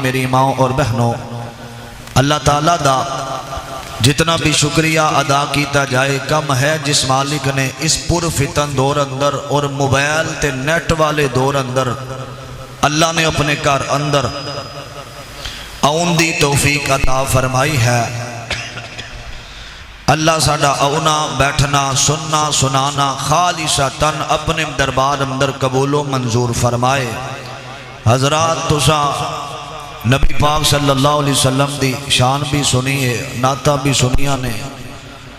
میری ماں اور بہنوں، اللہ تعالیٰ دا جتنا بھی شکریہ ادا کیتا جائے کم ہے جس مالک نے اس پر فتن دور اندر اور موبائل تے نیٹ والے دور اندر اللہ نے اپنے گھر اندر آؤن دی توفیق عطا فرمائی ہے۔ اللہ ساڈا آؤنا بیٹھنا سننا سنانا خالصتاً اپنے دربار اندر قبول و منظور فرمائے۔ حضرات تساں نبی پاک صلی اللہ علیہ وسلم دی شان بھی سنیے، نعتہ بھی سنیا نے۔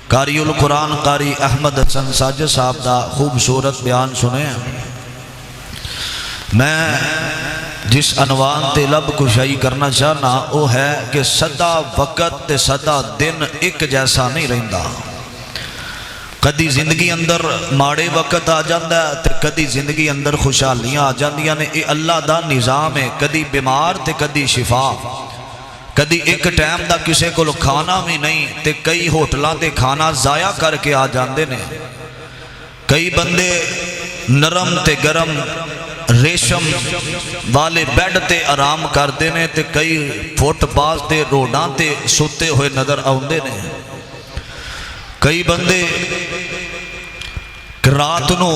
قاری القرآن قاری احمد حسن ساجد صاحب دا خوبصورت بیان سنے۔ میں جس عنوان تے لب کشائی کرنا چاہنا وہ ہے کہ سدا وقت تے سدا دن ایک جیسا نہیں رہندا۔ کدی زندگی اندر ماڑے وقت آ جاندہ ہے تے کدی زندگی اندر خوشحالیاں آ جاندیاں نے۔ یہ اللہ دا نظام ہے، کدی بیمار تے کدی شفا، کدی ایک ٹائم دا کسے کو کھانا بھی نہیں تے کئی ہوٹلاں تے کھانا ضائع کر کے آ جاندے نے۔ کئی بندے نرم تے گرم ریشم والے بیڈ تے آرام کردے نے تے کئی فٹ پاس تے روڈاں تے سوتے ہوئے نظر آؤندے نے۔ کئی بندے رات نو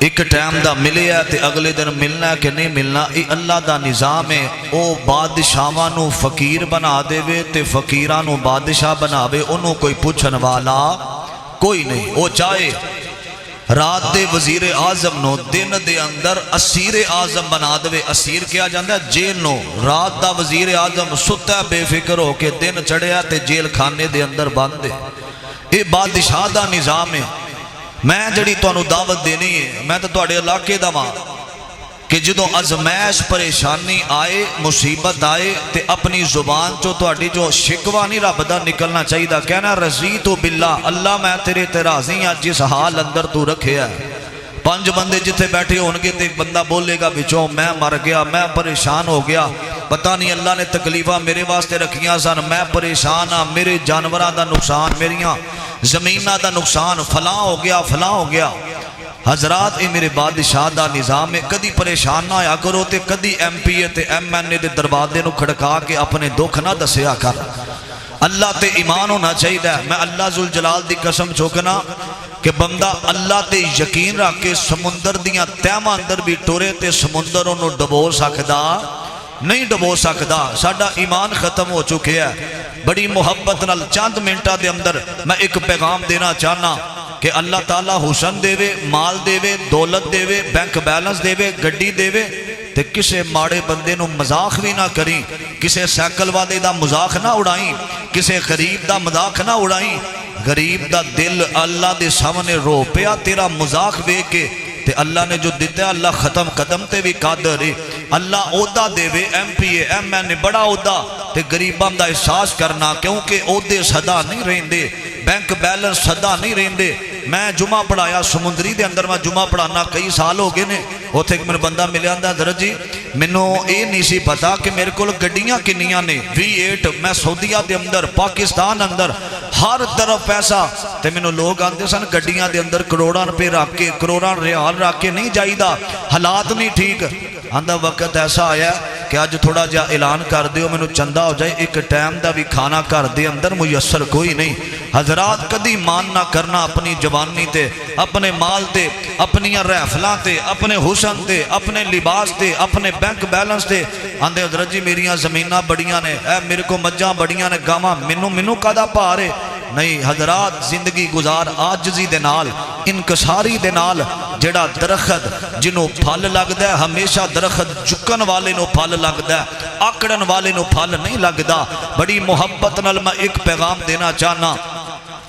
ایک ٹائم دا ملے ہے تے اگلے دن ملنا ہے کہ نہیں ملنا۔ یہ اللہ دا نظام ہے۔ او بادشاہاں نو فقیر بنا دے وے تے فقیراں نو بادشاہ بنا وے، انہوں کوئی پوچھن والا کوئی نہیں۔ وہ چاہے رات دے وزیر اعظم نو دن دے اندر اسیر اعظم بنا دے۔ اسیر کیا جاندہ ہے جیل نو، رات دا وزیر اعظم ستا ہے بے فکر ہو کے، دن چڑھیا تے جیل کھانے دے اندر بند دے۔ یہ بادشاہ دا نظام ہے۔ میں جڑی تانوں دعوت دینی ہے، میں تو تواڈے علاقے دا ماں کہ جدوں ازمائش پریشانی آئے مصیبت آئے تے اپنی زبان چو تواڈی جو شکوہ نہیں رب دا نکلنا چاہیے، کہنا رضیت باللہ، اللہ میں تیرے تے راضی ہاں جس حال اندر تو رکھے ہے۔ پانچ بندے جتھے بیٹھے ہونگے تے ایک بندہ بولے گا بچوں میں مر گیا، میں پریشان ہو گیا، پتہ نہیں اللہ نے تکلیفہ میرے واسطے رکھیاں سن، میں پریشان ہاں، میرے جانوراں دا نقصان، میریاں زمیناں دا نقصان، فلاں ہو گیا فلاں ہو گیا۔ حضرات یہ میرے بادشاہ دا نظام ہے۔ کدی پریشان نہ آیا کرو تے کدی ایم پی اے تے ایم این اے دے دروازے نو کھڑکا کے اپنے دکھ نہ دسیا کر۔ اللہ تے ایمان ہونا چاہیے۔ میں اللہ ذوالجلال دی قسم چوکنا کہ بندہ اللہ تے یقین رکھ کے سمندر دیاں تہماں اندر بھی ٹورے تے سمندر انہوں ڈبو سکدا نہیں ڈبو سکدا۔ ساڈا ایمان ختم ہو چکے ہے۔ بڑی محبت نال چند منٹا دے اندر میں ایک پیغام دینا چاہنا کہ اللہ تعالیٰ حسن دے وے، مال دے وے، دولت دے وے، بینک بیلنس دے وے، گڈی دے وے تے کسے ماڑے بندے نو مذاق بھی نہ کریں، کسے سائیکل والے دا مذاق نہ اڑائیں، کسے غریب دا مذاق نہ اڑائیں۔ غریب دا دل اللہ دے سامنے رو پیا تیرا مذاق بے کے تے اللہ نے جو دیتا ہے اللہ ختم قدم تے بھی قادر ہے۔ اللہ عہدہ دے وے، M P A M N A بڑا عہدہ تے غریباں دا احساس کرنا، کیونکہ عہدے صدا نہیں رہندے، بینک بیلنس صدا نہیں رہندے۔ میں جمعہ پڑھایا سمندری دے اندر، میں جمعہ پڑھانا کئی سال ہو گئے نے۔ اوتھے ایک میرے بندہ ملیا اندر حضرت جی مینوں اے نہیں سی پتا کہ میرے کول گڈیاں کنیاں نے V8، میں سعودیہ دے اندر پاکستان اندر ہر طرف پیسہ تے مینوں لوگ آندے سن گڈیاں دے اندر کروڑاں روپے رکھ کے کروڑاں ریال رکھ کے نہیں جائیدا، حالات نہیں ٹھیک۔ آندہ وقت ایسا آیا کہ آج تھوڑا جا اعلان کر دیو مینوں چندہ ہو جائے، ایک ٹائم دا بھی کھانا کر دے اندر میسر کوئی نہیں۔ حضرات کدی مان نہ کرنا اپنی جوانی تے، اپنے مال تے، اپنی رحفلاں تے، اپنے حسن تے، اپنے لباس تے، اپنے بینک بیلنس تے۔ آندے حضرت جی میریاں زمیناں بڑیاں نے، اے میرے کو مجھاں بڑیاں نے، گاواں مینوں کدا پارے نہیں۔ حضرات زندگی گزار آجزی دے نال، انکساری دے نال۔ جڑا درخت جنوں پھل لگدا ہے ہمیشہ درخت جھکن والے نو پھل لگدا ہے، آکڑن والے نو پھل نہیں لگدا۔ بڑی محبت نال میں ایک پیغام دینا چاہنا،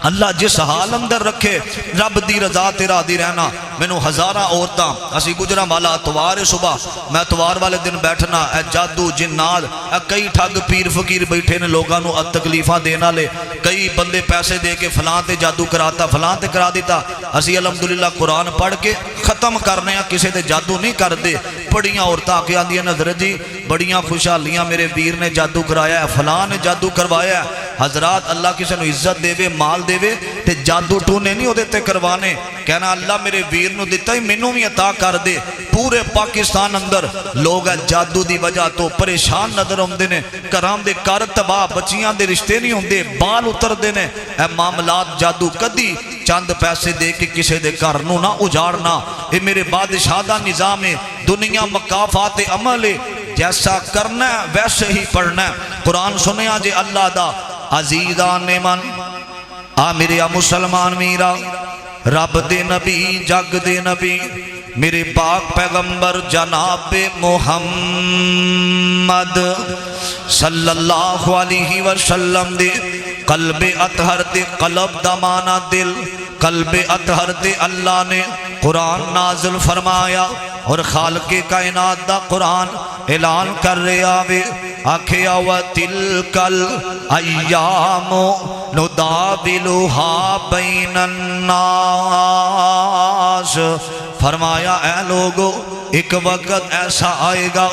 اللہ جس حال اندر رکھے رب دی رضا تے راضی رہنا۔ مینوں ہزاراں عورتاں اسی گجرا والا اتوار صبح میں اتوار والے دن بیٹھنا، اے جادو جنات، اے کئی ٹھگ پیر فقیر بیٹھے نے لوگاں نو تکلیفاں دینا لے، کئی بندے پیسے دے کے فلاں تے جادو کراتا فلاں تے کرا دیتا۔ اسی الحمدللہ قرآن پڑھ کے ختم کرنے ہیں، کسے تے جادو نہیں کر دے۔ بڑیاں عورتاں آ کے آندیاں حضرت جی بڑیاں خوشحالیاں میرے ویر نے جادو کرایا ہے، فلاں نے جادو کروایا ہے۔ حضرات اللہ کسی نو عزت دے وے، مال دے وے تے جادو ٹونے نہیں ہو دیتے کروانے، کہنا اللہ میرے ویر نو دیتا ہی مینوں بھی عطا کر دے۔ پورے پاکستان اندر لوگ جادو دی وجہ تو پریشان نظر آتے ہیں، گھراں دے گھر تباہ، بچیاں دے رشتے نہیں ہوندے، بال اتردے نے۔ اے معاملات جادو کدی چند پیسے دے کے کسے دے گھر نو نہ اجاڑنا، اے میرے بادشاہ دا نظام ہے، دنیا مکافات عمل ہے، جیسا کرنا ہے ویسے ہی پڑھنا ہے۔ قرآن سنیا جے اللہ دا عزیزان من آ میرے مسلمان میرا، رب دے نبی جگ دے نبی میرے پاک پیغمبر جناب محمد صلی اللہ علیہ وسلم دے قلب اطہر دے، قلب دا مانا دل، قلب اطہر دے اللہ نے قرآن نازل فرمایا، اور خالق کائنات دا قرآن اعلان کر رہے آوے آکھیا وَتِلْكَ الْأَيَّامُ نُدَاوِلُهَا بَيْنَ النَّاسِ، فرمایا اے لوگو ایک وقت ایسا آئے گا،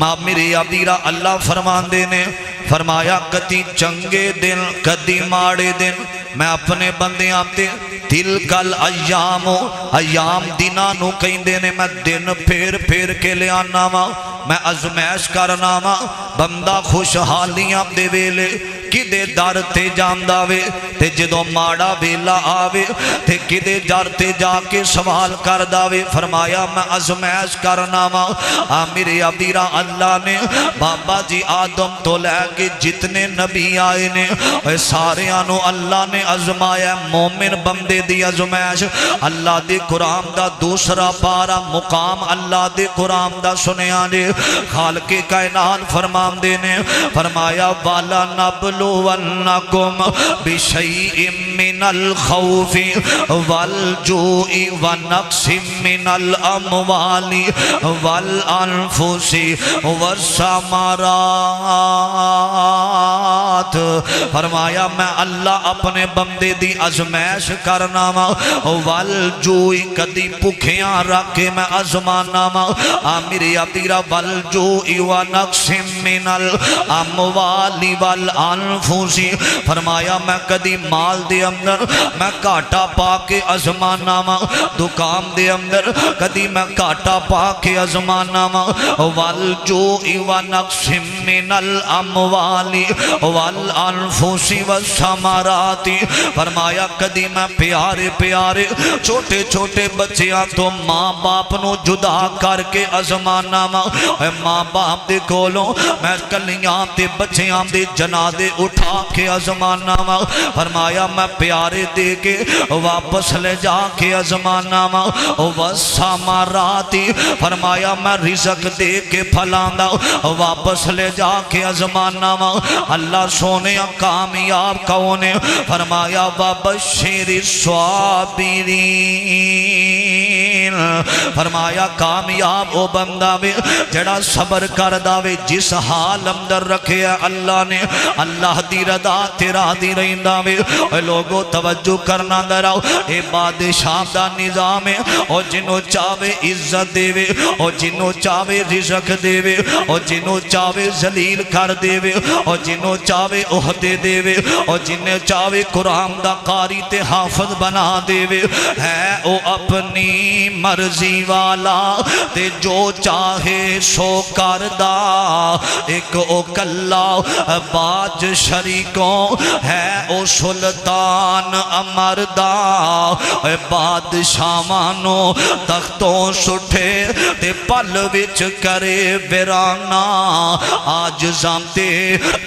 ماں میری ابیرہ اللہ فرماندے نے فرمایا کدی چنگے دن کدی ماڑے دن میں اپنے بندے آتے تِلْكَ الْأَيَّامُ، ایام دینہ نو کہیں دینے میں دن پھیر پھیر کے لے آنا ماں، میں ازمیش کرنا ماں، بندہ خوشحالیاں دے ویلے کدے در تے جاندہ وے تے جدو ماڑا ویلا آوے تے کدے در تے جا کے سوال کردہ وے، فرمایا میں ازمیش کرنا ماں۔ میرے ابیرہ اللہ نے بابا جی آدم تو لے کے جتنے نبی آئے نے سارے آنو اللہ نے ازمایا، مومن بندے دی ازمیش اللہ دے قرآن دا دوسرا پارا مقام اللہ دے قرآن دا سنیا نے خالق کائنات فرمان دینے فرمایا والا نبلونکم بشیء من الخوف والجوع ونقص من الاموال والانفس والثمرات، فرمایا میں اللہ اپنے بندے دی ازمیش کرنا وا، والجوع کدی بھوکیاں رکھ کے میں ازمانا وا، میری ابیرہ والجوع ونقص من الاموال والانفس، فرمایا میں کدی مال دے اندر میں کاٹا پا کے ازمانا وا، دکان دے اندر کدی میں کاٹا پا کے ازمانا وا، والجوع ونقص من الاموال والانفس والثمرات، فرمایا کدی میں پیارے پیارے چھوٹے چھوٹے بچیاں تو ماں باپ نو جدا کر کے ازمانا وا، ماں باپ دے کولوں میں کلیاں تے بچیاں دے جنازے اٹھا کے ازمانا وا، فرمایا میں پیارے دے کے واپس لے جا کے ازمانا وا، والثمرات، فرمایا میں رزق دے کے پھلاندا واپس لے جا کے ازمانا وا۔ اللہ سونے کامیاب کون ہے؟ فرمایا وَبَشِّرِ الصَّابِرِينَ، فرمایا کامیاب او بندہ وے جڑا صبر کر داوے جس حال اندر رکھے اللہ نے، اللہ دی رضا تیرا دی رہندا وے۔ اے لوگو توجہ کرنا دراؤ، اے بادشاہ دا نظام ہے، او جنو چاہوے عزت دے وے، او جنو چاہوے رزق دے وے، او جنو چاہوے ذلیل کر دے وے، او جنو چاہوے عہدے دے وے، او جنو چاہوے قرآن دا قاری تے حافظ بنا دے وے، ہے او اپنی مرضی والا تے جو چاہے سو کردہ، ایک او کلا باج شریکوں ہے او سلطان امردہ، اے بادشاہانو تختوں سٹھے تے پل وچ کرے ویرانا، آج زامتے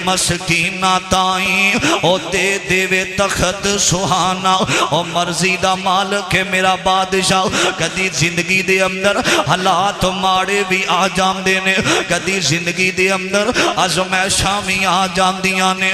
مسکینہ تائیں او دے دے وے تخت سہانا، او مرضی دا مالک ہے میرا بادشاہ۔ کدی زندگی دے اندر حالات ماڑے بھی آ جان دینے، کدی زندگی دے اندر ازمیشاں بھی آ جان دیاں نے،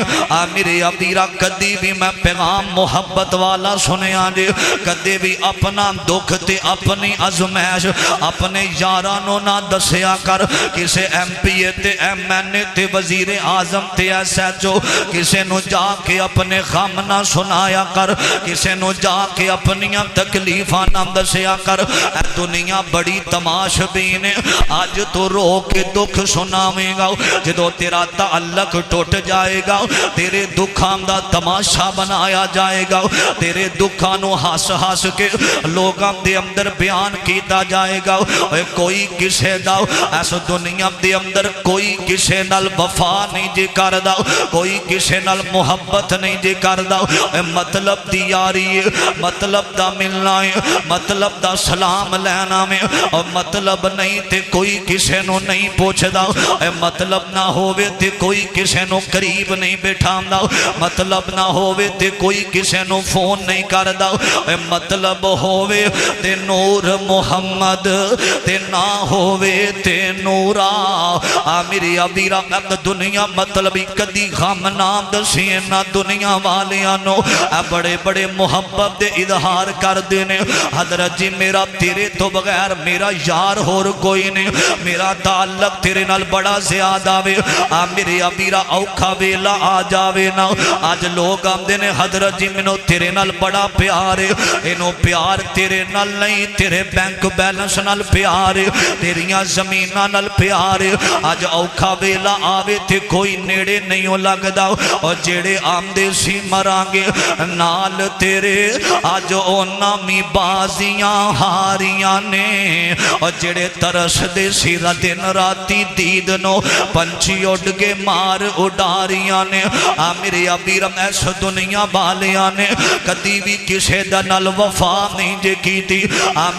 میرے ابیرہ کدی بھی میں پیغام محبت والا سنے آجے، کدی بھی اپنا دکھ تے اپنی ازمیش اپنے یارانوں نہ دسیا کر، کسے ایم پی اے تے ایم این اے تے وزیر اعظم تے ایس ایچ او کسے نو جا کے اپنے غم نہ سنایا کر، کسے نو جا کے اپنیاں تکلیفاں نہ دسیا کر، اے دنیا بڑی تماش بین اج تو رو کے دکھ سناویں گا جدو تیرا تعلق ٹوٹ جائے گا تیرے دکھاں دا تماشا بنایا جائے گا تیرے دکھاں نو ہس ہس کے لوگاں دے اندر بیان کیتا جائے گا کوئی کسے دا اس دنیا دے اندر کوئی کسے نال وفا نہیں جے کردا کوئی کسے نال محبت نہیں جے کردا مطلب دی یاری ہے مطلب دا ملنا ہے مطلب دا سلام لینا میں اور مطلب نہیں تے کوئی کسے نو نہیں پوچھدا مطلب نہ ہووے تے کوئی کسے نو قریب نہیں بیٹھاندا مطلب نہ ہووے تے کوئی کسے نو فون نہیں کردا مطلب ہووے تے نور محمد تے نہ ہووے تے نورا میری ابیرا دنیا مطلب کدی غم نام دسی نہ دنیا والیاں نو بڑے بڑے محبت دے اظہار کر دینے حضرت جی میرا تیرے تو بغیر میرا یار ہور کوئی نہیں میرا تعلق تیرے نال بڑا زیادہ وے میری ابیرا اوکھا ویلا آ جاوے نا آج لوگ آمدے نے حضرت جی منو تیرے نال بڑا پیار ہے انہوں پیار تیرے نال نہیں تیرے بینک بیلنس نال پیار ہے تیریاں زمینہ نال پیار ہے آج اوکھا ویلا آوے تے کوئی نیڑے نہیں ہو لگدا اور جیڑے آمدے سی مرانگے نال تیرے آج او نامی بازیاں ہاریاں نے اور جیڑے ترس دے سی دن راتی دید نو پنچی اڑ کے مار اڈاریاں نے میرے ابیرم ایس دنیا بالیاں نے کدی بھی کسے دا نال وفا نہیں جے کی تھی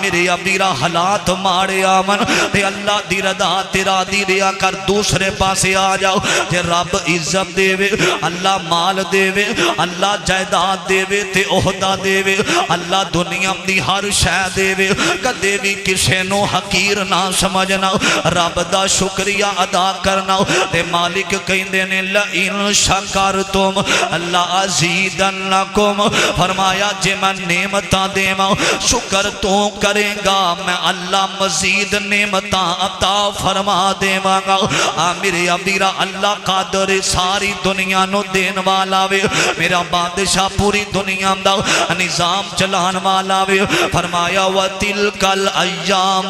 میرے ابیرہ حالات مارے آمن تے اللہ دی ردا تیرا دی ریا کر دوسرے پاسے آ جاؤ جے رب عزت دے وے اللہ مال دے وے اللہ جائداد دے وے تے عہدہ دے وے اللہ دنیا دی ہر شے دے وے کدے بھی کسے نو حقیر نہ سمجھنا رب دا شکریہ ادا کرنا تے مالک کہیں دینے لئن شکرتم اللہ ازیدنکم فرمایا جے میں نعمتاں دیواں شکر تو کریں گا میں اللہ مزید نعمتاں عطا فرما دیواں گا میرے ابیرہ اللہ قادر ساری دنیا نو دین والا وے میرا بادشاہ پوری دنیا دا نظام چلان والا وے فرمایا وَتِلْكَ الْأَيَّامُ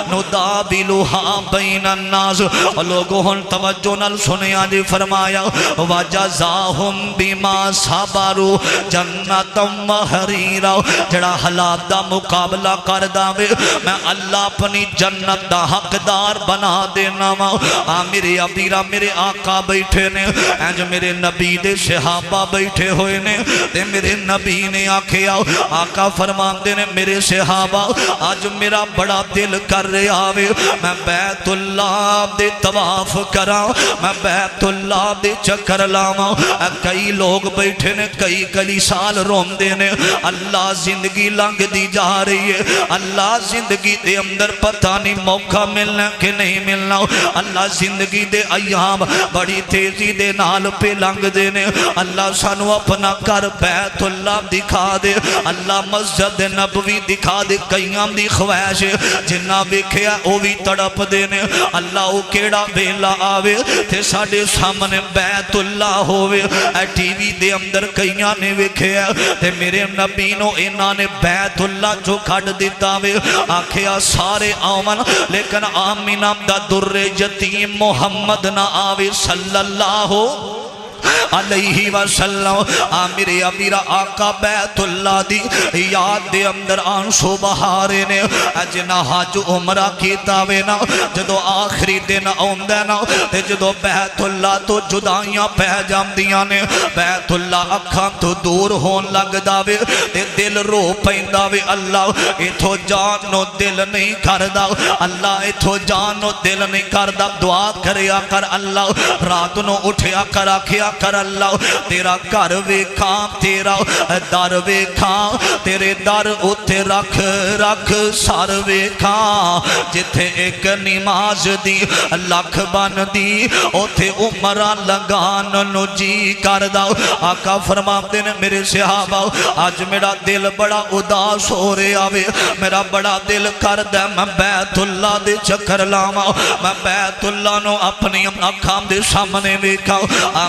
نُدَابِلُهَا بَيْنَ النَّاسِ لوگوں ہن توجہ نال سنیا جی فرمایا وَجَزَاهُمْ بِمَا صَبَرُوا جَنَّةً وَحَرِيرًا جڑا حالات دا مقابلہ کر داوے میں اللہ اپنی جنت دا حقدار بنا دینا میرے ابیرہ میرے آقا بیٹھے نے جو میرے نبی دے صحابہ بیٹھے ہوئے نے تے میرے نبی نے آکھیا آقا فرمان دے نے میرے صحابہ آج میرا بڑا دل کر رہے آوے میں بیت اللہ دے طواف کرا میں بیت اللہ دے چکر لاما کئی لوگ بیٹھے نے کئی سال روم دے نے اللہ زندگی لنگ دی جا رہی ہے اللہ زندگی دے اندر پتہ نہیں موقع ملنا کہ نہیں ملنا اللہ زندگی دے ایام بڑی تیزی دے نال پہ لنگ دے نے اللہ سانو اپنا کر بیت اللہ دکھا دے اللہ مسجد نبوی دکھا دے کئیاں دی خواہش جنہ بکھیا او بھی تڑپ دے نے اللہ او کیڑا بیلا آوے تے ساڑے سامنے بیت اللہ ہووے ٹی وی دے اندر کئیاں نے بکھیا تے میرے نبی نو انہاں نے بیت اللہ جو کھڑ دیتا وے آکھیا سارے آمن لیکن آمینہ دا در یتیم محمد نہ آوے صلی اللہ علیہ وسلم میرے امیرہ آقا بیت اللہ دی یاد دے اندر آنسو بہارے نے جنا حج عمرہ کیتا وینا جدو آخری دن آمدینا تے جدو بیت اللہ تو جدائیاں پہ جام دیاں نے بیت اللہ اکھاں تو دور ہون لگ داوے تے دل رو پہنداوے اللہ اتھو جانو دل نہیں کردہ اللہ اتھو جانو دل نہیں کردہ دعا کریا کر اللہ رات نو اٹھیا کر آکھیا کر اللہ تیرا گھر ویکھاں تیرا در ویکھاں تیرے در اتے رکھ سر ویکھاں جتھے ایک نماز دی لکھ بن دی اتے عمرہ لگان نو جی کردہ آقا فرماتے نے میرے صحابہ آج میرا دل بڑا اداس ہو رہے آوے میرا بڑا دل کردہ میں بیت اللہ دے چکر لاما میں بیت اللہ نو اپنی اکھام دے سامنے ویکھاں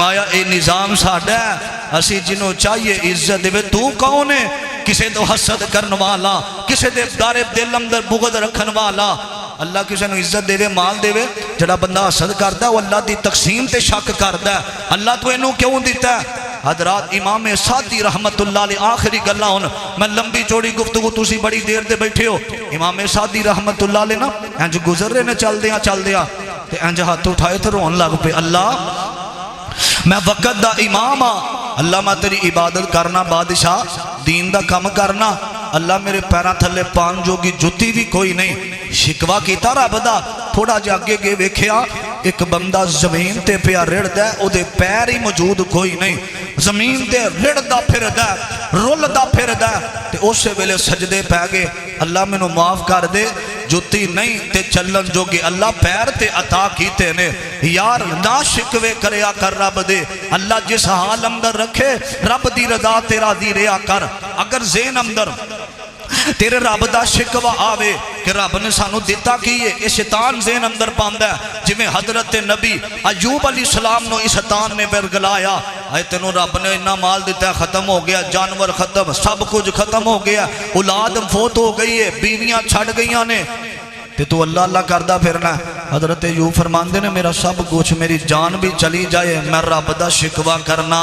فرمایا اے نظام ساڈا ہے، اسی جنوں چاہیے عزت دے، تو کون ہے؟ کسے تو حسد کرن والا، کسے دے دارے دل اندر بغض رکھن والا۔ اللہ کسے نو عزت دے مال دے، جڑا بندہ حسد کردا ہے وہ اللہ دی تقسیم تے شک کردا ہے، اللہ تو اینو کیوں دیتا ہے؟ حضرات امام سعدی رحمت اللہ علیہ آخری گلہ ہون، میں لمبی چوڑی گفتگو تسی بڑی دیر دے بیٹھے ہو، امام سعدی رحمت اللہ علیہ نا انج گزر رہے نے چل دیا تے انج ہاتھ اٹھائے تے رون لگ پہ، اللہ میں وقت دا امام ہاں، اللہ میں تیری عبادت کرنا، بادشاہ دین دا کم کرنا، اللہ میرے پیرا تھلے پان جوگی جتی بھی کوئی نہیں، شکوا کیتا رب دا، تھوڑا جا اگے گے ویکھیا ایک بندہ زمین تے پیا رڑدا ہے، او دے پیر ہی موجود کوئی نہیں، زمین تے رڑدا پھردا ہے، رولدا پھردا ہے، تے اسے ویلے سجدے پہ گئے، اللہ مینوں معاف کر دے، جتی نہیں تے چلن جوگی اللہ پیر تے عطا کیتے نے، یار نہ شکوے کریا کر رب دے، اللہ جس حال اندر رکھے رب دی رضا تے راضی رہیا کر، اگر ذہن اندر تیرے رب دا شکوہ آوے کہ رب نے سانو دیتا کیے، یہ شیطان ذہن اندر پاندہ ہے، جویں حضرت نبی ایوب علیہ السلام نو اس شیطان نے برگلایا، اے تینوں رب نے اتنا مال دیتا ہے، ختم ہو گیا، جانور ختم، سب کچھ ختم ہو گیا، اولاد فوت ہو گئی ہے، بیویاں چھڑ گئیاں نے، تے تو اللہ اللہ کردہ پھرنا ہے۔ حضرت ایوب فرماندے نے میرا سب کچھ، میری جان بھی چلی جائے، میں رب دا شکوہ کرنا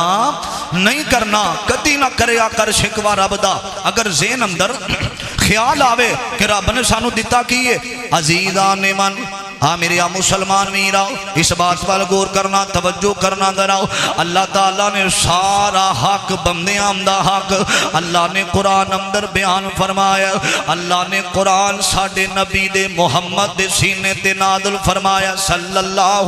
نہیں کرنا، کدی نہ کریا کر شکوہ رب دا۔ اگر ذہن اندر خیال آوے کہ رب نے سانو دیتا کیے، عزیزان من میرے مسلمان میراؤ اس بات پر غور کرنا، توجہ کرنا دراؤ، اللہ تعالیٰ نے سارا حق بندیاں دا حق اللہ نے قرآن اندر بیان فرمایا، اللہ نے قرآن ساڑھے نبی دے محمد دے سینے تے نازل فرمایا صلی اللہ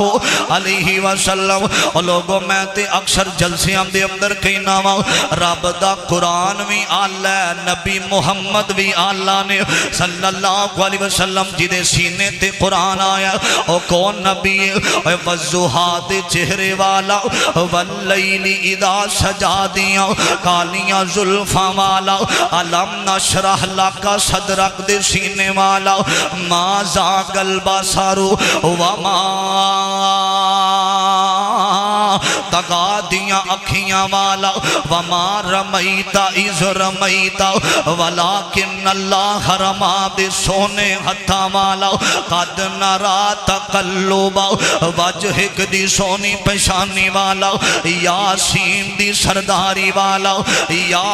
علیہ وسلم۔ اور لوگوں میں تے اکثر جلسیاں دے اندر کہنا ہوں رب دا قرآن بھی اللہ نبی محمد بھی اللہ نے صلی اللہ علیہ وسلم جدے سینے تے قرآن آیا، او کون نبی ہے؟ وضحات چہرے والا، واللیل اذا سجا دیا، کالیاں زلفاں والا، علم نشرح لکا صدرک دے سینے والا، ما زاغ البصر وما تگا دیا اکھیاں والا، وما رمیت اذ رمیت ولیکن اللہ رما دے سونے ہتھا والا، قد نرا تقلب وجہک دی سونی پشانی والا، یاسین دی سرداری والا، یا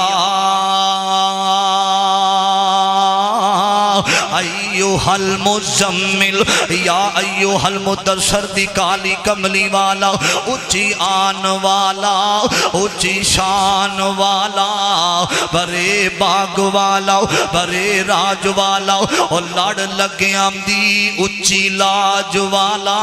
ایوہ المزمل، یا ایوہ المدثر دی کالی کملی والا، اچھی آن والا، اچھی شان والا، برے باغ والا، برے راج والا، اور لڑ لگے آمدی اچھی لاج والا،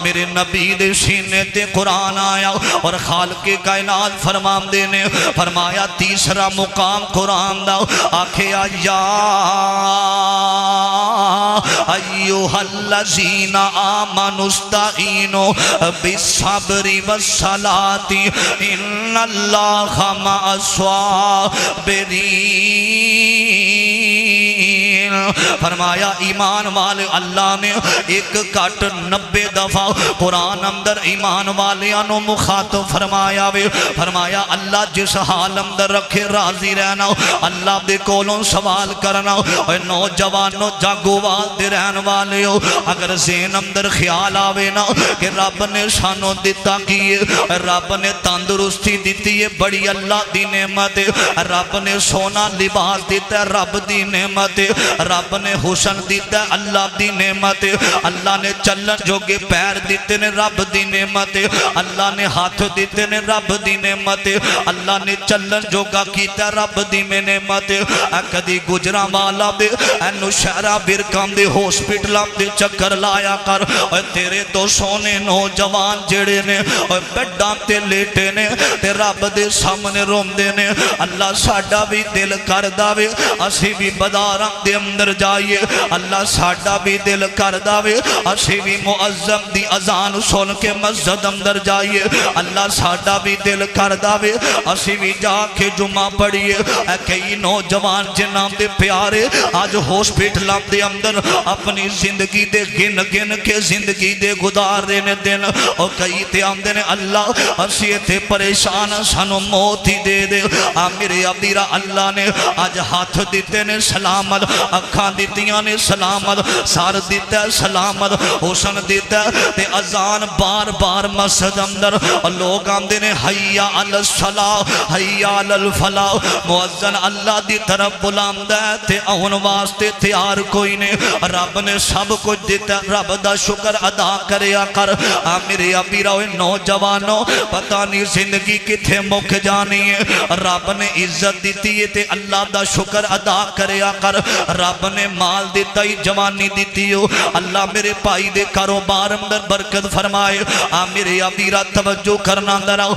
میرے نبی دے سینے تے قرآن آیا، اور خالق کائنات فرمان دینے فرمایا تیسرا مقام قرآن دا، آکھیا یا ایوہ الذین آمنوا استعینوا بالصبر والصلاۃ ان اللہ مع الصابرین۔ فرمایا ایمان والے اللہ نے ایک کٹ 90 دفعہ قرآن اندر ایمان والے انو مخاطب فرمایا وے، فرمایا اللہ جس حال اندر رکھے راضی رہنا، اللہ دے کولوں سوال کرنا، اے نوجوانوں جاگوال دے رہن والے ہو، اگر ذہن اندر خیال آوے نا کہ رب نے سانو دیتا کیے، رب نے تندرستی دیتی ہے بڑی اللہ دی نعمت ہے، رب نے سونا لباس دیتا ہے رب دی نعمت ہے، رب نے حسن دیتا ہے اللہ دی نعمت ہے، اللہ نے چلن جوگے پیر دیتے نے رب دی نعمت ہے، اللہ نے ہاتھ دیتے نے رب دی نعمت ہے، اللہ نے چلن جوگا کیتا رب دی میں نعمت ہے۔ کدی گجرا والا دے اینو شہرہ برکام دے ہاسپٹلاں دے چکر لایا کر، اور تیرے تو سونے نوجوان جڑے نے اور بیڈاں تے لیٹے نے تے رب دے سامنے روم دے نے، اللہ ساڈا بھی دل کر داوے اسی بھی بازاراں دے اندر اندر جائیے اللہ ساڈا بھی دل کردا وے اسی بھی معظم دی اذان سن کے مسجد اندر جائیے اللہ ساڈا بھی دل کردا وے اسی بھی جا کے جمعہ پڑھیے اے کئی نوجوان جنہاں دے پیارے آج ہاسپٹلاں دے اندر اپنی زندگی دے گن گن کے زندگی دے گزار رہے نے دن اور کئی تے آندے نے اللہ اسی تے پریشان سانو موت ہی دے دے میرے ابیرا اللہ نے آج ہاتھ دیتے نے سلامت اکھاں دیتیاں نے سلامت سار دیتا ہے سلامت حسن دیتا ہے تے اذان بار بار مسجد اندر لوگ آندے نے حیا علی الصلاۃ حیا علی الفلاح مؤذن اللہ دی طرف بلاندا ہے تے اون واسطے تیار کوئی نے رب نے سب کچھ دیتا رب دا شکر ادا کریا کر میرے ابیرا نوجوانوں پتہ نہیں زندگی کتھے مک جانی ہے رب نے عزت دیتی ہے تے اللہ دا شکر ادا کریا کر رب نے مال دیتا ہی جوانی دیتی ہو اللہ میرے پائی دے کاروبار اندر برکت فرمائے میرے ابیرا توجہ کرنا اندر آؤ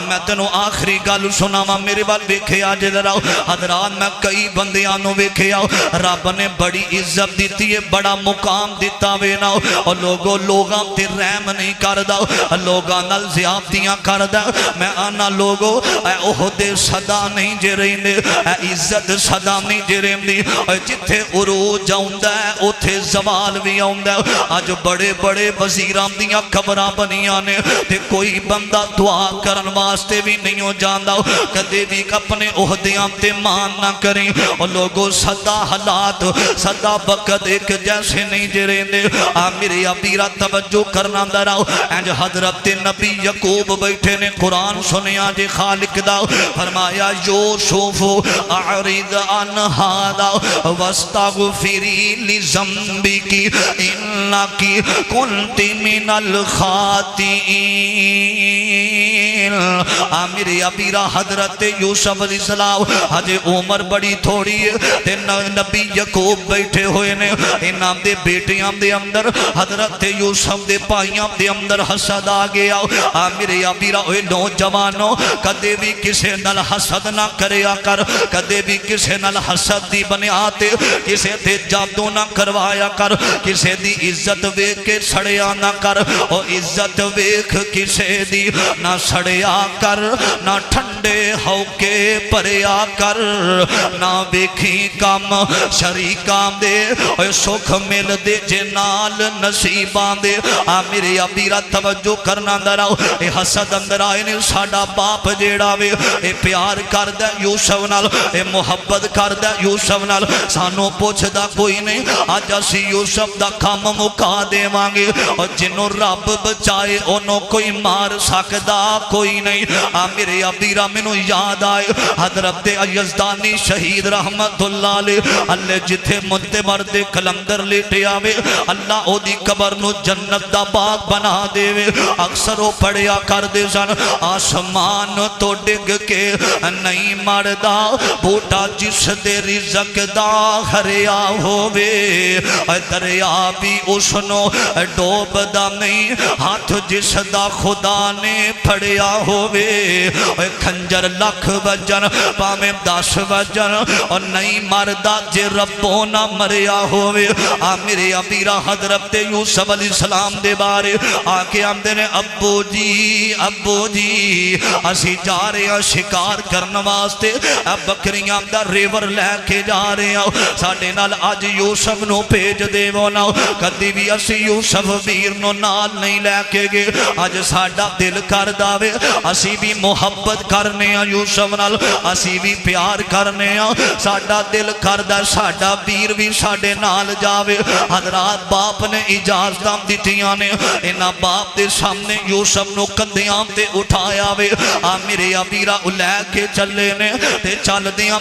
میں تینوں آخری گل سناواں میرے بال ویکھے آج ادھر آؤ حضرات میں کئی بندیاں نو ویکھے آؤ رب نے بڑی عزت دیتی ہے بڑا مقام دیتا وے نا اور لوگاں تے رحم نہیں کردا لوگاں نال زیادتیاں کردا میں آنا لوگو اے عہدے صدا نہیں جے رہندے اے عزت صدا نہیں جے رہندی جتھے عروج آوندا ہے اوتھے زوال بھی آوندا ہے اج بڑے بڑے وزیراں دیاں قبراں بنیاں نے تے کوئی بندہ دعا کرن واسطے بھی نہیں ہو جاندا کدے بھی اپنے عہدیاں تے مان نہ کریں اور لوگوں صدا حالات صدا وقت ایک جیسے نہیں جے رہندے میرے ابیرا توجہ کرنا دراؤ انج حضرت نبی یعقوب بیٹھے نے قرآن سنیا جے خالق دا فرمایا یوسف اعرض عن ھذا واستغفری لذنبک انک کنت من الخاطئین میرے ابیرا حضرت یوسف علیہ السلام حج عمر بڑی تھوڑی ہے نبی یعقوب بیٹھے ہوئے نے انہاں دے بیٹیاں دے اندر حضرت یوسف دے پائیاں دے اندر حسد آ گیا میرے ابیرا ہوئے نوجوانوں کدے بھی کسے نال حسد نہ کریا کر کدے بھی کسے نال حسد دی بنیاد کسے تے جادو نہ کروایا کر کسے دی عزت ویکھ کے سڑیا نہ کر او عزت ویکھ کسے دی نہ سڑیا کر نہ ٹھنڈے ہو کے پریا کر نہ ویکھی کم شریکاں دے اوے سکھ مل دے جے نال نصیباں دے میرے ابیرا توجہ کرنا اندر آؤ اے حسد اندر آئے نے ساڈا باپ جیڑا وے اے پیار کردہ یوسف نال اے محبت کردہ یوسف نال سانو پوچھدا کوئی نہیں آج اسی یوسف دا کام مکا دے مانگے اور جنوں رب بچائے انہوں کوئی مار سکدا کوئی نہیں میرے ابیرا منو یاد آئے حضرت یزدانی شہید رحمت اللہ علیہ اللہ جتھے منتبر دے کلندر لیٹے آوے اللہ او دی قبر نو جنت دا باغ بنا دے وے اکثر او پڑیا کر دے سن آسمان تو ڈگ کے نہیں مردا بوٹا جس دے رزق دا ہریا ہووے دریا بھی اس نو ڈوب دا نہیں ہاتھ جس دا خدا نے پھڑیا ہووے کھنجر لکھ وجن پامیں 10 وجن اور نہیں مردا جے ربوں نہ مریا ہووے میرے ابیرا حضرت یوسف علیہ السلام دے بارے آکے آمدے نے ابو جی اسی جا رہے ہیں شکار کرنا واسطے بکریاں دا ریور لے کے جا رہے ہیں ساڑھے نال آج یوسف نو پیج دے وونا کدی بھی اسی یوسف ویر نو نال نہیں لے کے گے آج ساڑھا دل کر داوے اسی بھی محبت کرنے ہیں یوسف نال اسی بھی پیار کرنے ہیں ساڑھا دل کر دا ساڑھا ویر بھی ساڑھے نال جاوے حضرات باپ نے اجازتاں دیتیاں نے انہاں باپ دے سامنے یوسف نو کندیاں تے اٹھایا وے میرے ابیرا لے کے چلے نے تے چل دیاں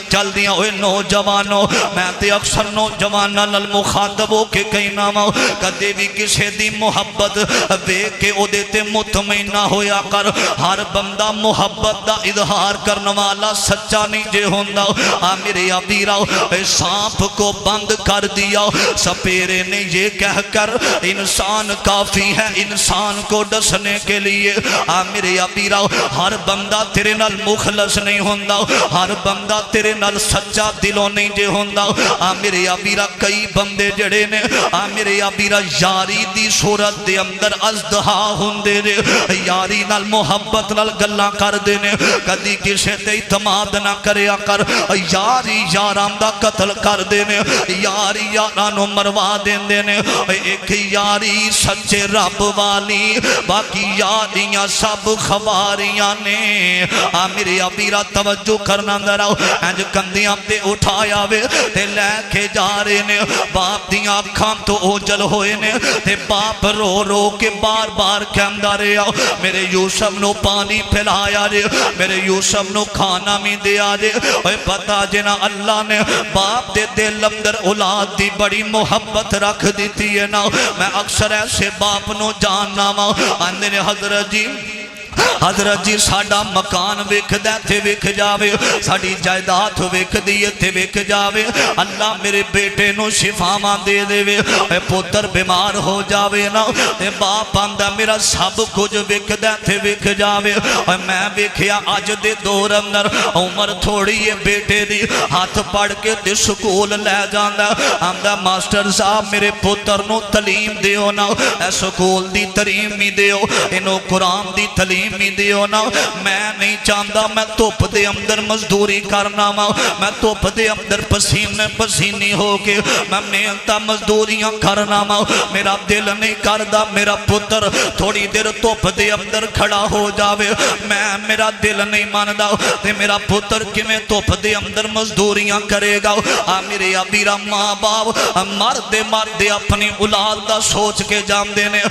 ہوئے نوجوانوں میں تے اکثر نوجواناں نال مخاطب ہو کے کہنا وا کدے بھی کسے دی محبت ویکھ کے او دے تے مطمئن نہ ہویا کر ہر بندہ محبت دا اظہار کرنے والا سچا نہیں جے ہوندا میرے ابیرا سانپ کو بند کر دیا سپیرے نے یہ کہہ کر انسان کافی ہے انسان کو ڈسنے کے لیے میرے ابیرا ہر بندہ تیرے نال مخلص نہیں ہوندا ہر بندہ تیرے نال سچا دلوں نہیں جے ہوندا میرے آبیرہ کئی بندے جڑے نے میرے آبیرہ یاری دی صورت دے اندر ازدہا ہوندے نے یاری نال محبت نال گلاں کر دے نے کدی کسے تے اعتماد نہ کریا کر یاری یاران دا قتل کر دے نے یاری یارانو مروا دے نے ایک یاری سچے رب والی باقی یاریاں سب خواریاں نے میرے آبیرہ توجہ کرنا دراؤ انج کندیاں تے اٹھایا وے تے لے کے جا رہے نے باپ دیاں اکھاں تو اوجل ہوئے نے تے باپ رو رو کے بار بار کہندا رہیا میرے یوسف نو پانی پھیلایا جے میرے یوسف نو کھانا بھی دیا جے اے پتا جنا اللہ نے باپ دے دل اندر اولاد دی بڑی محبت رکھ دیتی ہے نا میں اکثر ایسے باپ نو جاننا وا آندے نے حضرت جی ساڑا مکان ویکھ دے تھے ویکھ جاوے ساڑی جائیداد ویکھ دیئے تھے ویکھ جاوے اللہ میرے بیٹے نو شفاواں دے دے وے اے پتر بیمار ہو جاوے نا اے باپ آندہ میرا سب کچھ ویکھ دے تھے ویکھ جاوے اے میں ویکھیا آج دے دور اندر عمر تھوڑی ہے بیٹے دی ہاتھ پڑھ کے دے سکول لے جاندہ آندہ ماسٹر صاحب میرے پتر نو تعلیم دیو نا اے سکول دی تعلیم بھی دیو انو قرآن دی تعلیم بھی دیو نا میں نہیں چاہتا میں توپ دے اندر مزدوری کرنا میں توپ دے اندر پسینے پسینی ہو کے میں محنت مزدوریاں کرنا میرا دل نہیں کردا میرا پتر تھوڑی دیر توپ دے اندر کھڑا ہو جاوے میں میرا دل نہیں ماندا تے میرا پتر کیویں توپ دے اندر مزدوریاں کرے گا میرے آبیرہ ماں باپ مردے اپنی اولاد دا سوچ کے جاندے نے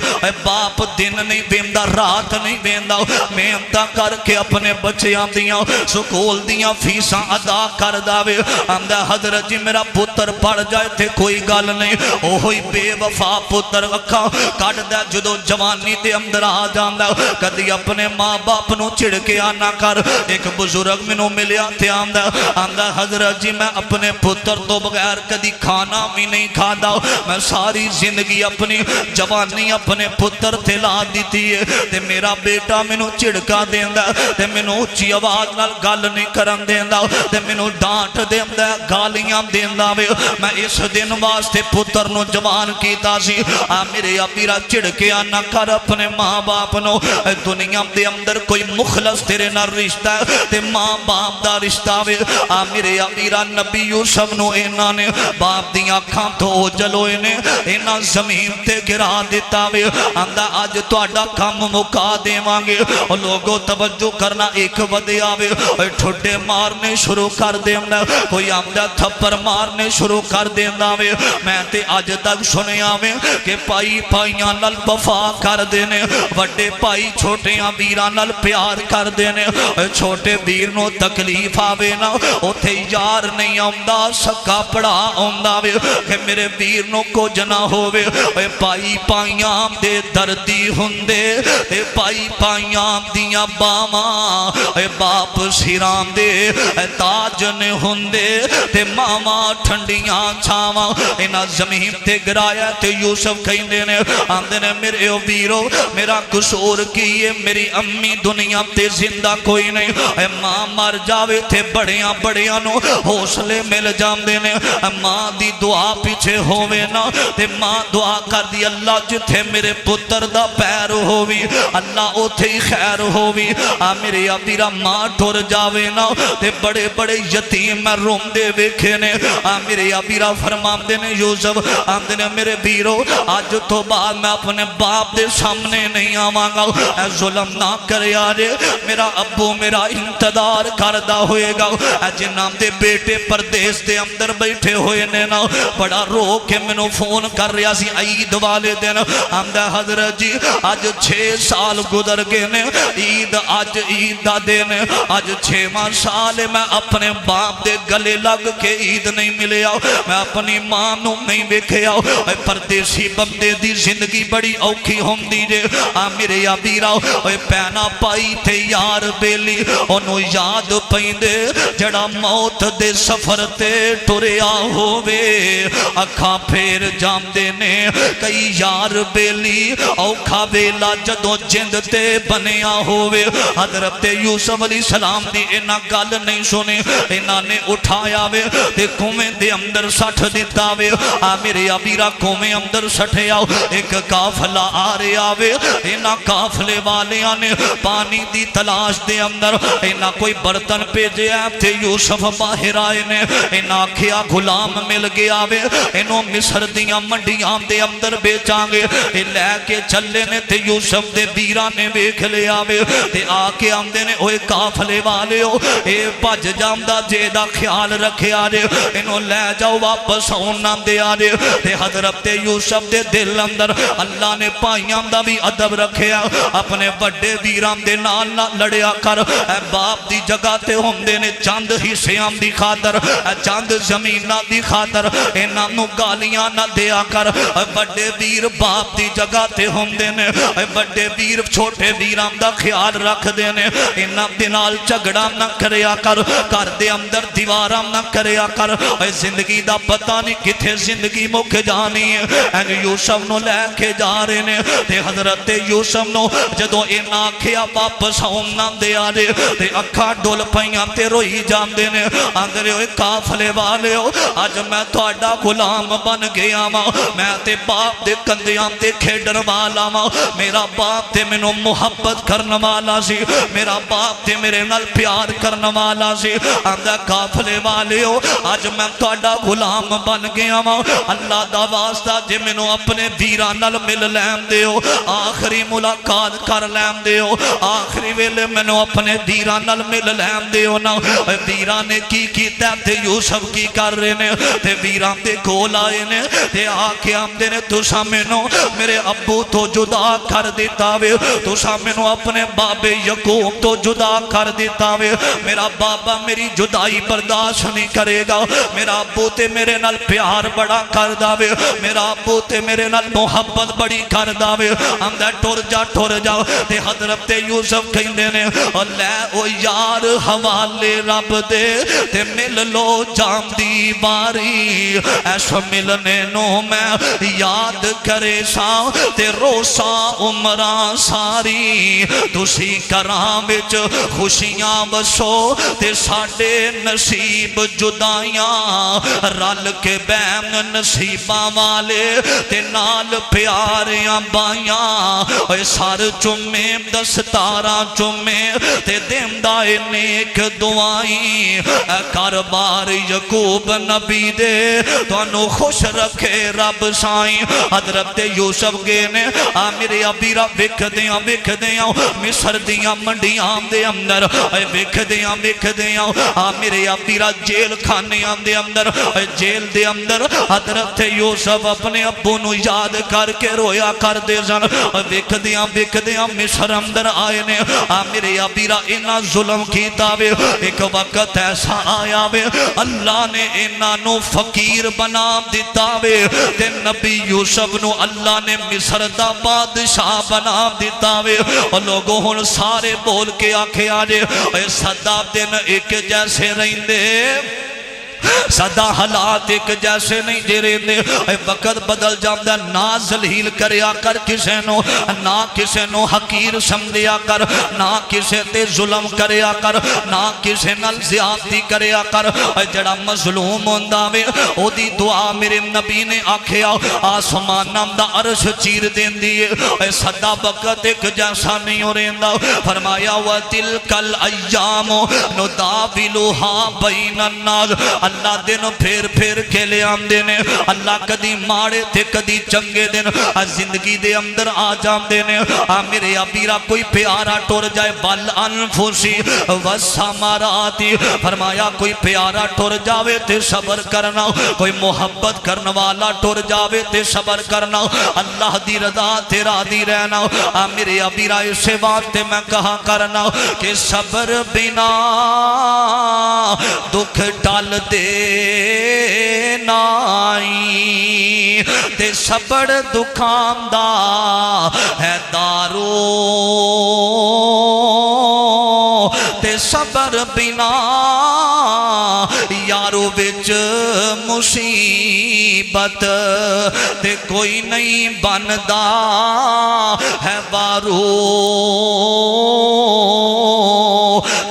باپ دن نہیں بیندا رات نہیں بیندا محنتاں کر کے اپنے بچیاں دیاں سکول دیاں فیساں ادا کر داوے آندہ حضرت جی میرا پتر پڑھ جائے تھے کوئی گل نہیں اوہی بے وفا پتر اکھاں کٹ دے جدو جوانی دے اندر آ جاندہ کدی اپنے ماں باپ نو چڑھ کے آنا کر ایک بزرگ منو ملیا تھے آندہ حضرت جی میں اپنے پتر تو بغیر کدی کھانا بھی نہیں کھادا میں ساری زندگی اپنی جوانی اپنے پتر تھے لا دیتی ہے تے میرا بیٹا منو چڑکا دیندہ تے منو اچھی آواز نال گل نہیں کرن دیندہ تے منو ڈانٹ دیندہ گالیاں دیندہ میں اس دن واسطے پتر نو جوان کیتا سی میرے آبیرہ چڑکے آنا کر اپنے ماں باپ نو دنیا دے اندر کوئی مخلص تیرے نہ رشتہ تے ماں باپ دا رشتہ میرے آبیرہ نبی یوسف نو اینا نے باپ دیاں کھاں تو جلوئے نے اینا زمین تے گرا دیتا آندہ آج تو آڈا کام مکا دے مانگے اور لوگوں توجہ کرنا ایک بدے آوے اور ٹھوڑے مارنے شروع کر دے کوئی آمدہ تھپر مارنے شروع کر دے میں تے آج تک سنے آوے کہ پائی پائیاں نل وفا کر دینے وڈے پائی چھوٹیاں بیران نل پیار کر دینے چھوٹے بیر نو تکلیف آوے نا اتھے یار نہیں آمدہ سکا پڑا آمدہ کہ میرے بیر نو کو جنا ہووے پائی پائیاں دے دردی ہندے پائی پائیاں دیاں باما باپ سیران دے تاجن ہندے تے ماما ٹھنڈیاں چھاما انہا زمین تے گرایا تے یوسف کہندے نے آندے نے میرے ویرو میرا قصور کیے میری امی دنیا تے زندہ کوئی نہیں ماں مر جاوے تے بڑیاں بڑیاں نو حوصلے مل جاندے نے ماں دی دعا پیچھے ہووے نا تے ماں دعا کر دی اللہ جتھے میرے پتر دا پیر ہووی اللہ اوتھے ہی خیر ہووی میرے آبیرہ ماں ٹھور جاوے نا تے بڑے بڑے یتیم میں روم دے ویکھے نے میرے آبیرہ فرمام دے نے یوسف آمدے نے میرے بیرو آج تو بعد میں اپنے باپ دے سامنے نہیں آمانگا اے ظلم نہ کرے آجے میرا ابو میرا انتظار کردہ ہوئے گا اے جنام دے بیٹے پردیس دے اندر بیٹھے ہوئے نے نا بڑا رو کے منو فون کر رہا سی عید والے دن آمدہ حضرت جی آج 6 سال گزر گئے نے عید آج عید دا دن آج 6واں سال میں اپنے باپ دے گلے لگ کے عید نہیں ملے آؤ میں اپنی ماں نو نہیں بیکھے آؤ پردیسی بندے دی زندگی بڑی اوکھی ہم دیجے میرے آبیرہ پینا پائی تھے یار بیلی انہوں یاد پہندے جڑا موت دے سفر تے ٹوریا ہووے اکھاں پھیر جام دینے کئی یار بیلی اوکھا بیلا جدو جند تے بنے بنیا ہوئے حضرت یوسف علیہ السلام دی اینا گل نہیں سنے اینا نے اٹھایا وے تے کنویں دے اندر سٹھ دیتا وے میرے ابیرا کنویں اندر سٹھے آؤ ایک قافلہ آ رہا وے اینا قافلے والیاں نے پانی دی تلاش دے اندر اینا کوئی برتن پیجے تے یوسف باہر آئے نے اینا کھیا غلام مل گیا وے اینو مصر دیاں منڈیاں دے اندر بیچاں گے لے کے چلے نے تے یوسف دے بیران نے بیکھ لے آوے تے آکے آمدے نے اوے قافلے والے ہو اے بج جامدہ جیدہ خیال رکھے آجے انہوں لے جاؤ واپس ہونا دے آجے تے حضرت یوسف دے دل اندر اللہ نے پائیاں دا بھی عدب رکھے آ اپنے بڑے بیران دے نال نہ لڑیا کر اے باپ دی جگہ تے ہم دے نے چاند ہی سیام دی خاطر اے چاند زمینہ دی خاطر اے نانو گالیاں نہ دیا کر اے بڑے بیر باپ دی جگہ تے ہم دے نے اے بڑے بیر چھوٹے بیران دا خیال رکھ دینے انہاں دنال چگڑا نہ کریا کر دے اندر دیوارا نہ کریا کر اے زندگی دا پتہ نہیں کتھے زندگی مک جانی ہے اے یوسف نو لے کے جا رہے نے تے حضرت یوسف نو جدو انہاں کھیا واپس ہوں نہ دے آجے تے اکھا ڈول پائیاں تے روئی جان دینے آندرے ہوئے قافلے والے ہو آج میں توڑا غلام بن گیا ماں میں تے باپ دے کندیاں تے کھیڈر والا ماں میرا باپ تے منو محبت کرنا والا سی میرا باپ تے میرے نال پیار کرنا والا سی آندہ قافلے والے ہو آج میں توڑا غلام بن گیا ماں اللہ دا واسطہ جے منو اپنے ویران نال مل لیم دے ہو آخری ملاقات کر لیم دے ہو آخری ویلے منو اپنے ویران نال مل لیم دے ہو نا ویران نے کی تے یوسف کی کر رہے نے تے ویران دے گول آئے نے تے آکے آمدے نے تو سامنو میرے ابو تو جدا کر دیتا وے تو سامنو اپنے باب یقوب تو جدا کر دیتا وے میرا بابا میری جدائی برداشت نہیں کرے گا میرا ابو تے میرے نال پیار بڑا کر داوے میرا ابو تے میرے نال محبت بڑی کر داوے ہم دے ٹور جا تے حضرت یوسف کہندے نے لے او یار حوالے رب دے تے مل لو جام دی باری ایسا ملنے نو میں یاد کرے سا تے روسا عمران ساری تسی کرام وچ خوشیاں بسو تے ساڑے نصیب جدائیاں رل کے بین نصیباں والے تے نال پیاریاں بائیاں اے سار چمے دستاراں چمے تے دیندائے نیک دعائیں کاربار یعقوب نبی دے تو انو خوش رکھے رب سائیں حضرت یوسف گے نے میرے ابیرہ وکھ دیاں مصر دیاں منڈیاں دے اندر وکھ دیاں میرے ابیرہ جیل کھانیاں دے اندر جیل دے اندر حضرت یوسف اپنے ابو نو یاد کر کے رویا کر دے سن وکھ دیاں مصر اندر آئے نے میرے ابیرہ انہا ظلم کیتا وے ایک وقت ایسا آیا وے اللہ نے انہا نو فقیر بنا دیتا وے تے نبی یوسف نو اللہ نے مصر دا بادشاہ بنا دیتا وے اور لوگوں ہن سارے بول کے آکھے آجے اے صدا دن ایک جیسے رہیں دے صدا حالات ایک جیسے نہیں جے رہے دے وقت بدل جاندہ نا ذلیل کریا کر کسے نو نا کسے نو حقیر سمجھیا کر نا کسے تے ظلم کریا کر نا کسے نال زیادتی کریا کر جڑا مظلوم ہوندہ میں او دی دعا میرے نبی نے آکھیا آسمان نام دا عرش چیر دین دیئے صدا وقت ایک جیسا نہیں ہو رہندہ فرمایا وَتِلْكَ الْأَيَّامُ نُدَاوِلُهَا بَيْنَ النَّاسِ اللہ دن پھر کے لے آم دینے اللہ کدی ماڑے تھے کدی چنگے دن زندگی دے اندر آ جام دینے میرے ابیرہ کوئی پیارا ٹور جائے بل انفسی وساماراتی فرمایا کوئی پیارا ٹور جاوے تے صبر کرنا کوئی محبت کرنا والا ٹور جاوے تے صبر کرنا اللہ دی رضا تے راضی رہنا میرے ابیرہ اسے واسطے میں کہا کرنا کہ صبر بنا دکھ ڈال دے نائی تے صبر دکھام دا ہے دارو تے صبر بنا یارو بچ مصیبت مصیبت تے کوئی نہیں بندا ہے بارو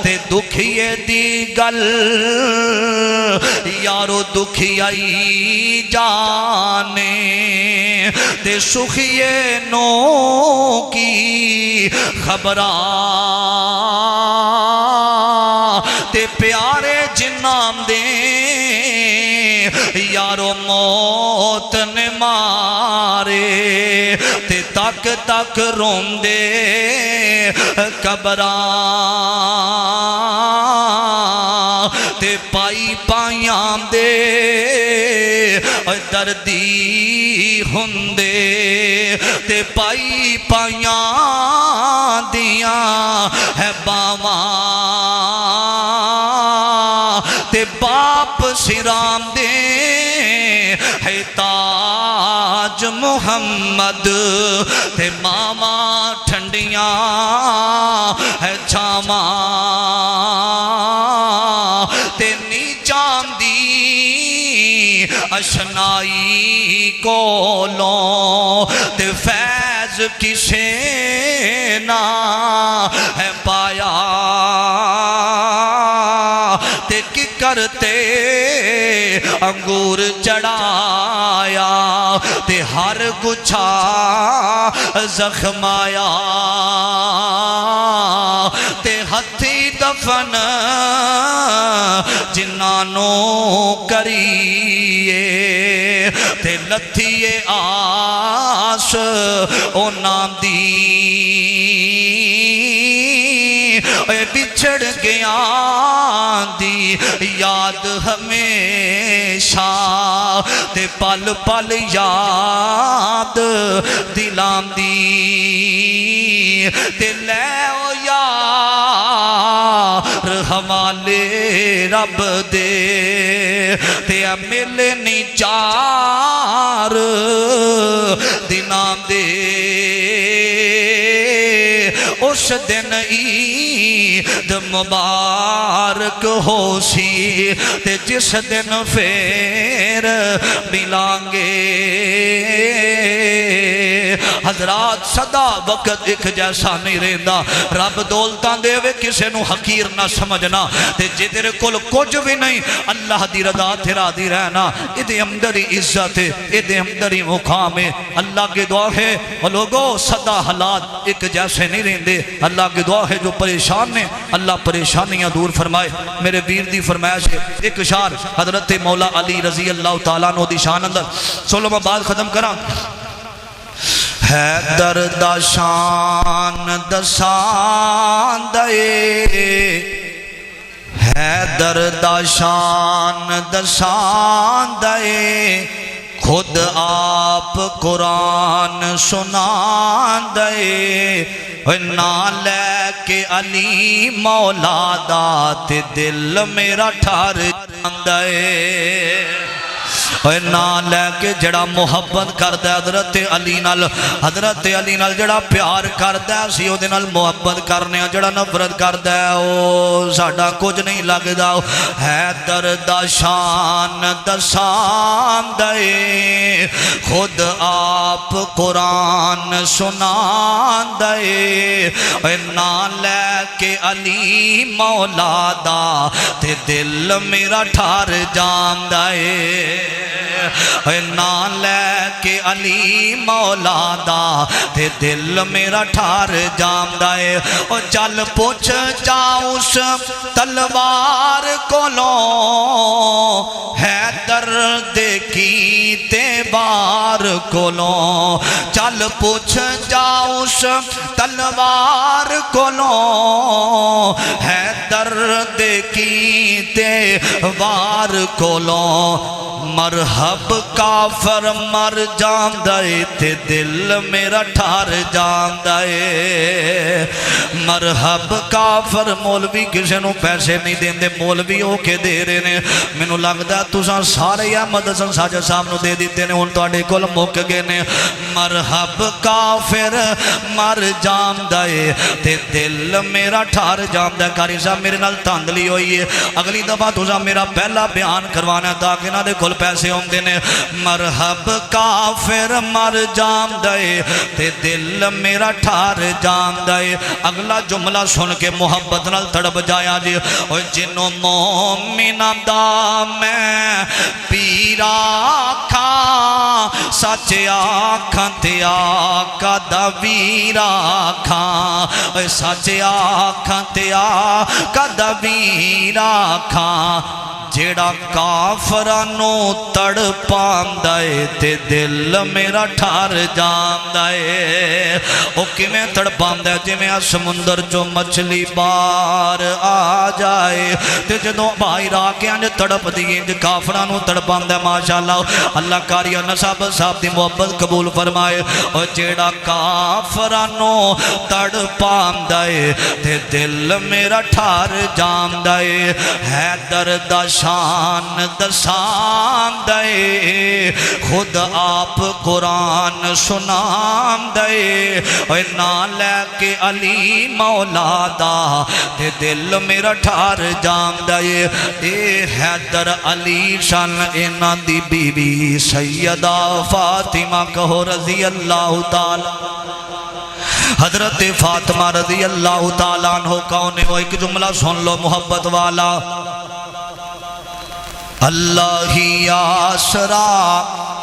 تے دکھیے دی گل یارو دکھیائی جانے تے سخیے نو کی خبراں تے پیارے جنام دے یارو موت نے مارے تے تک تک روم دے قبراں تے پائی پائیاں دے دردی ہندے تے پائی پائیاں دیاں ہے باواں تے باپ سرام دے ہے تاج محمد تے ماما ٹھنڈیاں ہے چھاواں تے نیچاں دی اشنائی کولوں تے فیض کسے نہ ہے پایا تے کی کرتے انگور چڑھایا تے ہر گچھا زخمایا تے ہتھی دفن جنانوں کریے تے لتھیے آس او نام دی اے بچھڑ گیا دی یاد ہمیشہ تے پل پل یاد دلام دی تے لے او یار حوالے رب دے تے ملنی چار دنام دے اس دن عید مبارک ہو سی تے جس دن پھر ملانگے حضرات صدا وقت ایک جیسا نہیں رہندا رب دولتاں دے وے کسے نو حقیر نہ سمجھنا تے جے تیرے کول کچھ بھی نہیں اللہ دی رضا تے راضی رہنا ادھے اندری عزت ہے ادھے اندری مقام ہے اللہ کی دعا ہے لوگوں صدا حالات ایک جیسے نہیں رہندے اللہ کی دعا ہے جو پریشان نے اللہ پریشانیاں دور فرمائے میرے ویر دی فرمائش ہے ایک اشار حضرت مولا علی رضی اللہ تعالیٰ عنہ دی شان اندر سولو میں بات ختم کرا حیدر دا شان دسان دے حیدر دا شان دسان دے خود آپ قرآن سنان دے نہ لے کے علی مولا دا تے دل میرا ٹھار دے نہ لے کے جڑا محبت کردہ حضرت علی نال جڑا پیار کردہ سی او دے نال محبت کرنے جڑا نفرت کردہ او ساڑا کچھ نہیں لگدا حیدر دا شان دسان دے خود آپ قرآن سنان دے نہ لے کے علی مولا دا تے دل میرا ٹھار جان دے نہ لے کے علی مولا دا تے دل میرا ٹھار جام دائے چل پوچھ جاؤس تلوار کولوں حیدر دیکھی تے بار کولوں چل پوچھ جاؤس تلوار کولوں حیدر دیکھی تے بار کولوں مرحب کافر مر جان دائے تے دل میرا ٹھار جان دائے مرحب کافر مولوی کسے نو پیسے نہیں دیں دے مولوی ہو کے دے رہے نے میں لگتا تساں سارے احمد حسن ساجد صاحب نو دے دیتے نے ان تواڈے کول مک گئے نے مرحب کافر مر جان دائے تے دل میرا ٹھار جان دائے قاری صاحب میرے نال تاندلی ہوئی ہے اگلی دفعہ تساں میرا پہلا بیان کروانا تاکہ نہ دے کول پیسے ہوندے نے مرحب کافر مر جام دے تے دل میرا ٹھار جام دے اگلا جملہ سن کے محبت نال تڑپ جایا جی جنوں مومنہ دا میں پیرا کھا سچ آکھاں تے آقا دا ویرا کھاں سچ آکھاں تے آقا دا ویرا کھاں جیڑا کافرانو تڑ پاندائے تے دل میرا ٹھار جاندائے او کمیں تڑ پاندائے جی میں سمندر جو مچھلی بار آ جائے تے جدوں باہر آ کے انج تڑپ دیئے جی کافرانو تڑ پاندائے ماشاءاللہ اللہ کاریہ نصاب صاحب دی محبت قبول فرمائے او جیڑا کافرانو تڑ پاندائے تے دل میرا ٹھار جاندائے حیدر دا شان دسان دے خود آپ قرآن سنان دے نہ لے کے علی مولا دا تے دل میرا ٹھار جام دے اے حیدر علی شان اینا دی بی بی سیدہ فاطمہ کہو رضی اللہ تعالی حضرت فاطمہ رضی اللہ تعالیٰ عنہ کون ہے وہ ایک جملہ سن لو محبت والا اللہ ہی آسرا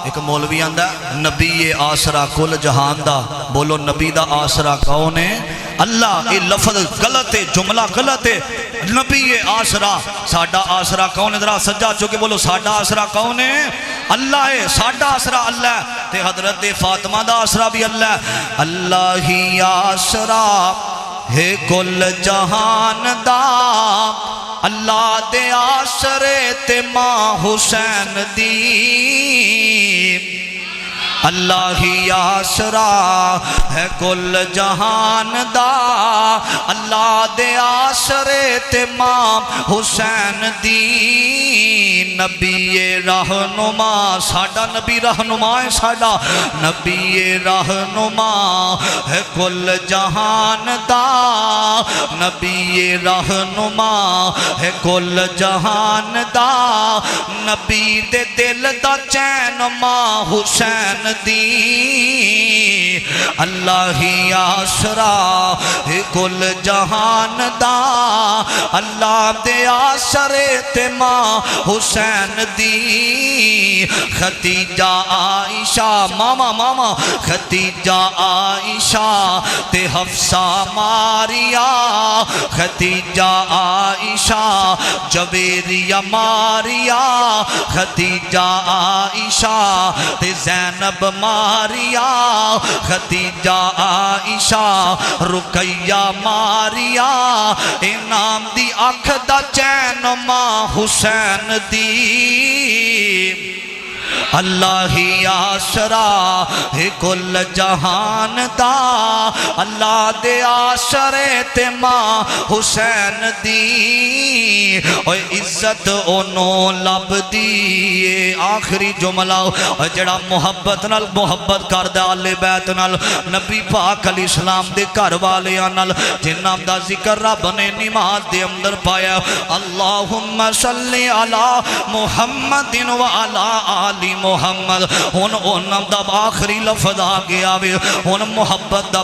ایک مولوی آندہ نبی آسرا کل جہان دا بولو نبی دا آسرا کون ہے اللہ یہ لفظ غلط ہے جملہ غلط ہے نبی آسرا ساڑھا آسرا کون ہے ذرا سجا چکے بولو ساڑھا آسرا کون ہے اللہ ہے ساڑھا آسرا اللہ تے حضرت فاطمہ دا آسرا بھی اللہ اللہ ہی آسرا ہے کل جہان دا اللہ دے آسرے تے ماں حسین دی اللہ ہی آسرا ہے کل جہان دا اللہ دے آسرے تے ماں حسین دی نبی رہنما ساڑھا نبی رہنما ہے ساڑھا نبی رہنما ہے کل جہان دا نبی رہنما ہے کل جہان دا نبی دے دل دا چین ماں حسین دی اللہ ہی آسرا ہے کل جہان دا اللہ دے آسرے تے ماں حسین دی خدیجہ عائشہ ماما خدیجہ عائشہ تے حفصہ ماریا خدیجہ عائشہ جویریہ ماریا خدیجہ عائشہ تے زینب ماریا خدیجہ عائشہ رقیہ ماریا انام دی آنکھ دا چین ماں حسین دی اللہ ہی آسرا ہے کل جہان دا اللہ دے آسرے تے ماں حسین دی اوہ عزت انہوں لب دی آخری جملہ جڑا محبت نال محبت کردہ آل بیت نال نبی پاک علیہ السلام دے گھر والے نال جنہاں دا ذکر رب نے نماز دے اندر پایا اللہم صلی علی محمد و علی آل محمد ہن دا آخری لفظ آ گیا ان محبت دا